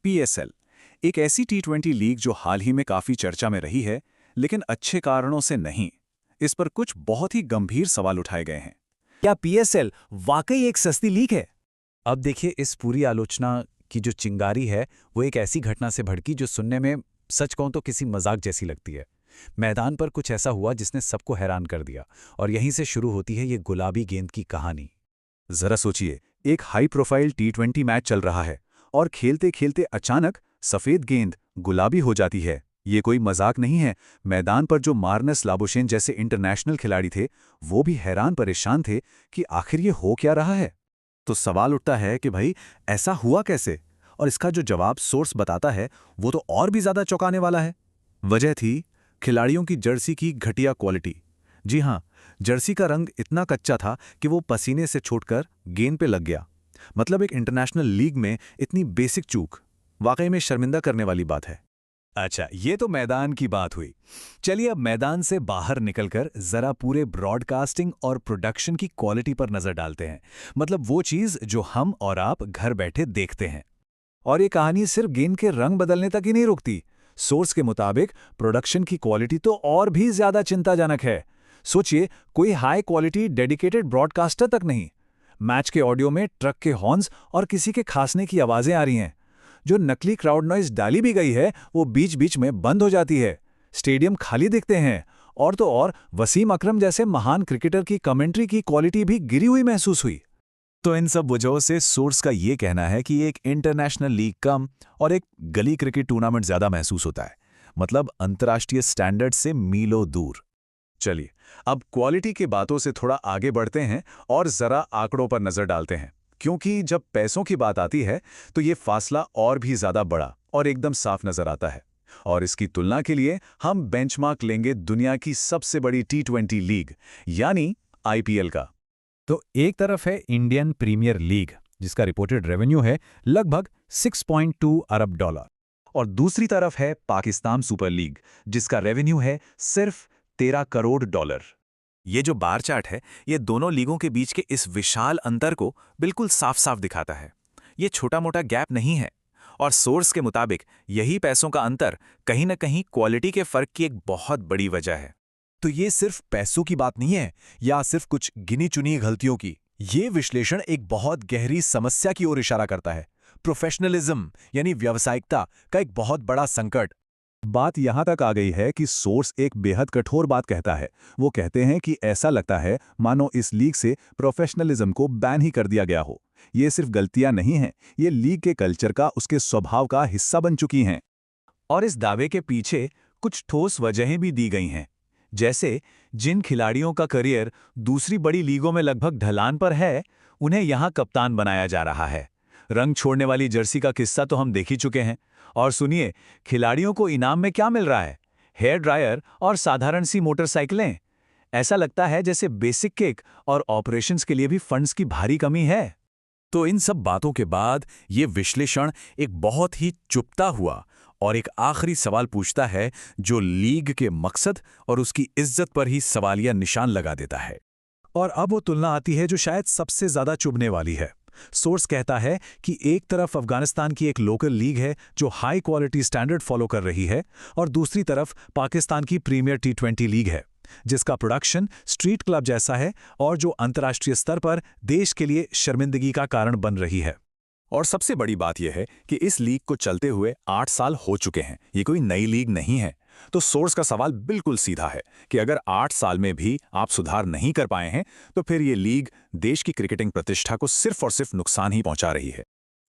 PSL एक ऐसी टी20 league जो हाल ही में काफी चर्चा में रही है, लेकिन अच्छे कारणों से नहीं। इस पर कुछ बहुत ही गंभीर सवाल उठाए गए हैं। क्या पीएसएल वाकई एक सस्ती लीग है? अब देखिए, इस पूरी आलोचना की जो चिंगारी है वो एक ऐसी घटना से भड़की जो सुनने में सच कहूं तो किसी मजाक जैसी लगती है। मैदान पर कुछ ऐसा हुआ जिसने सबको हैरान कर दिया, और यहीं से शुरू होती है ये गुलाबी गेंद की कहानी। जरा सोचिए, एक हाई प्रोफाइल टी20 मैच चल रहा है और खेलते खेलते अचानक सफेद गेंद गुलाबी हो जाती है। ये कोई मजाक नहीं है। मैदान पर जो मार्नस लाबुशेन जैसे इंटरनेशनल खिलाड़ी थे, वो भी हैरान परेशान थे कि आखिर ये हो क्या रहा है। तो सवाल उठता है कि भाई ऐसा हुआ कैसे, और इसका जो जवाब सोर्स बताता है वो तो और भी ज्यादा चौंकाने वाला है। वजह थी खिलाड़ियों की जर्सी की घटिया क्वालिटी। जी हां, जर्सी का रंग इतना कच्चा था कि वो पसीने से छूटकर गेंद पे लग गया। मतलब एक इंटरनेशनल लीग में इतनी बेसिक चूक वाकई में शर्मिंदा करने वाली बात है। अच्छा, ये तो मैदान की बात हुई। चलिए अब मैदान से बाहर निकलकर जरा पूरे ब्रॉडकास्टिंग और प्रोडक्शन की क्वालिटी पर नजर डालते हैं। मतलब वो चीज जो हम और आप घर बैठे देखते हैं। और ये कहानी सिर्फ गेंद के रंग बदलने तक ही नहीं रुकती। सोर्स के मुताबिक प्रोडक्शन की क्वालिटी तो और भी ज्यादा चिंताजनक है। सोचिए, कोई हाई क्वालिटी डेडिकेटेड ब्रॉडकास्टर तक नहीं। मैच के ऑडियो में ट्रक के हॉर्न्स और किसी के खांसने की आवाजें आ रही हैं। जो नकली क्राउड नॉइज डाली भी गई है, वो बीच बीच में बंद हो जाती है। स्टेडियम खाली दिखते हैं। और तो और वसीम अकरम जैसे महान क्रिकेटर की कमेंट्री की क्वालिटी भी गिरी हुई महसूस हुई। तो इन सब वजहों से सोर्स का ये कहना है कि एक इंटरनेशनल लीग कम और एक गली क्रिकेट टूर्नामेंट ज्यादा महसूस होता है। मतलब अंतर्राष्ट्रीय स्टैंडर्ड से मीलों दूर। चलिए अब क्वालिटी की बातों से थोड़ा आगे बढ़ते हैं और जरा आंकड़ों पर नजर डालते हैं, क्योंकि जब पैसों की बात आती है तो ये फासला और भी ज्यादा बड़ा और एकदम साफ नजर आता है। और इसकी तुलना के लिए हम बेंचमार्क लेंगे दुनिया की सबसे बड़ी टी20 लीग यानी आईपीएल का। तो एक तरफ है इंडियन प्रीमियर लीग, जिसका रिपोर्टेड रेवेन्यू है लगभग 6.2 अरब डॉलर। और दूसरी तरफ है पाकिस्तान सुपर लीग, जिसका रेवेन्यू है सिर्फ 13 करोड़ डॉलर। ये जो बार चार्ट है, ये दोनों लीगों के बीच के इस विशाल अंतर को बिल्कुल साफ साफ दिखाता है। ये छोटा मोटा गैप नहीं है। और सोर्स के मुताबिक यही पैसों का अंतर कहीं न कहीं क्वालिटी के फर्क की एक बहुत बड़ी वजह है। तो ये सिर्फ पैसों की बात नहीं है या सिर्फ कुछ गिनी चुनी गलतियों की। ये विश्लेषण एक बहुत गहरी समस्या की ओर इशारा करता है। प्रोफेशनलिज्म यानी व्यावसायिकता का एक बहुत बड़ा संकट। बात यहां तक आ गई है कि सोर्स एक बेहद कठोर बात कहता है। वो कहते हैं कि ऐसा लगता है मानो इस लीग से प्रोफेशनलिज्म को बैन ही कर दिया गया हो। ये सिर्फ गलतियां नहीं हैं, ये लीग के कल्चर का, उसके स्वभाव का हिस्सा बन चुकी हैं। और इस दावे के पीछे कुछ ठोस वजहें भी दी गई हैं। जैसे जिन खिलाड़ियों का करियर दूसरी बड़ी लीगों में लगभग ढलान पर है, उन्हें यहां कप्तान बनाया जा रहा है। रंग छोड़ने वाली जर्सी का किस्सा तो हम देख ही चुके हैं। और सुनिए, खिलाड़ियों को इनाम में क्या मिल रहा है? हेयर ड्रायर और साधारण सी मोटरसाइकिलें। ऐसा लगता है जैसे बेसिक किक और ऑपरेशंस के लिए भी फंड्स की भारी कमी है। तो इन सब बातों के बाद ये विश्लेषण एक बहुत ही चुपता हुआ और एक आखिरी सवाल पूछता है, जो लीग के मकसद और उसकी इज्जत पर ही सवालिया निशान लगा देता है। और अब वो तुलना आती है जो शायद सबसे ज्यादा चुभने वाली है। सोर्स कहता है कि एक तरफ अफगानिस्तान की एक लोकल लीग है जो हाई क्वालिटी स्टैंडर्ड फॉलो कर रही है, और दूसरी तरफ पाकिस्तान की प्रीमियर टी20 लीग है, जिसका प्रोडक्शन स्ट्रीट क्लब जैसा है और जो अंतर्राष्ट्रीय स्तर पर देश के लिए शर्मिंदगी का कारण बन रही है। और सबसे बड़ी बात यह है कि इस लीग को चलते हुए 8 साल हो चुके हैं। ये कोई नई लीग नहीं है। तो सोर्स का सवाल बिल्कुल सीधा है कि अगर 8 साल में भी आप सुधार नहीं कर पाए हैं, तो फिर ये लीग देश की क्रिकेटिंग प्रतिष्ठा को सिर्फ और सिर्फ नुकसान ही पहुंचा रही है।